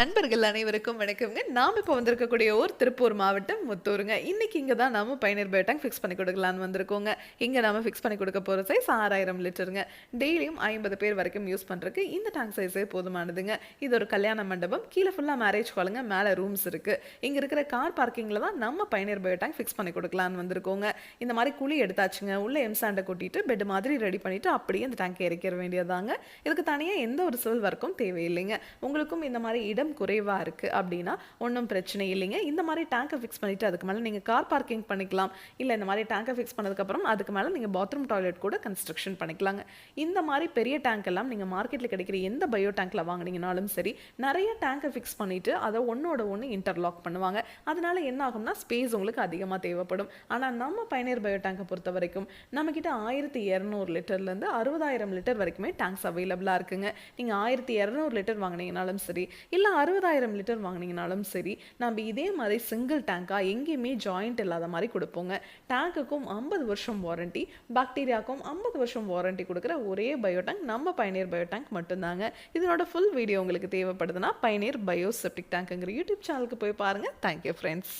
நண்பர்கள் அனைவருக்கும் வணக்கம்ங்க. நாம இப்போ வந்திருக்கக்கூடிய ஊர் திருப்பூர் மாவட்டம் முத்தூருங்க. இன்னைக்கு இங்க தான் நாம பயனர் பயோ டேங்க் ஃபிக்ஸ் பண்ணி கொடுக்கலான்னு வந்திருக்கோங்க. இங்க நாம ஃபிக்ஸ் பண்ணி கொடுக்க போற சைஸ் 6000 லிட்டருங்க. டெய்லியும் 50 பேர் வரைக்கும் யூஸ் பண்றதுக்கு இந்த டேங்க் சைஸே போதுமானதுங்க. இது ஒரு கல்யாண மண்டபம். கீழே ஃபுல்லா மேரேஜ் ஹாலுங்க. மேலே ரூம்ஸ் இருக்கு. இங்க இருக்கிற கார் பார்க்கிங்ல தான் நம்ம பயனர் பயோ டேங்க் ஃபிக்ஸ் பண்ணி கொடுக்கலான்னு வந்திருக்கோங்க. இந்த மாதிரி குழி எடுத்தாச்சுங்க. உள்ள எம்சாண்டை கொட்டிட்டு பெட் மாதிரி ரெடி பண்ணிட்டு அப்படியே இந்த டேங்க் இறக்கிற வேண்டியதாங்க. இதுக்கு தனியா எந்த ஒரு சிவில் ஒர்க்கும் தேவையில்லைங்க. உங்களுக்கும் இந்த மாதிரி இடம் குறைவா இருக்கு அப்படின்னா ஒன்றும் பிரச்சனை இல்லைங்க. இந்த மாதிரி டேங்கை ஃபிக்ஸ் பண்ணிட்டு அதுக்கு மேலே நீங்கள் கார் பார்க்கிங் பண்ணிக்கலாம். இல்லை இந்த மாதிரி டேங்கை ஃபிக்ஸ் பண்ணதுக்கப்புறம் அதுக்கு மேலே நீங்கள் பாத்ரூம் டாய்லெட் கூட கன்ஸ்ட்ரக்ஷன் பண்ணிக்கலாங்க. இந்த மாதிரி பெரிய டேங்க் எல்லாம் நீங்கள் மார்க்கெட்டில் கிடைக்கிற எந்த பயோ டேங்க்ல வாங்கினீங்கனாலும் சரி, நிறைய டேங்கை ஃபிக்ஸ் பண்ணிட்டு அதை ஒன்னோட ஒன்று இன்டர்லாக் பண்ணுவாங்க. அதனால என்ன ஆகும்னா ஸ்பேஸ் உங்களுக்கு அதிகமாக தேவைப்படும். ஆனால் நம்ம பயனர் பயோ டேங்கை பொறுத்த வரைக்கும் நம்மக்கிட்ட 1200 லிட்டர்லேருந்து 60,000 லிட்டர் வரைக்குமே டேங்க்ஸ் அவைலபிளாக இருக்குங்க. நீங்கள் 1200 லிட்டர் வாங்கினீங்கனாலும் சரி, இல்லை 60,000 லிட்டர் வாங்கினீங்கனாலும் சரி, நம்ம இதே மாதிரி சிங்கிள் டேங்காக எங்கேயுமே ஜாயிண்ட் இல்லாத மாதிரி கொடுப்போங்க. டேங்குக்கும் 50 வருஷம் வாரண்டி, பாக்டீரியாவுக்கும் 50 வருஷம் வாரண்டி கொடுக்குற ஒரே பயோ டேங்க் நம்ம பயனர் பயோ டேங்க் மட்டும்தாங்க. இதனோட ஃபுல் வீடியோ உங்களுக்கு தேவைப்படுதுன்னா பயனர் பயோ செப்டிக் டேங்க்ங்கிற யூடியூப் சேனலுக்கு போய் பாருங்கள். Thank you friends.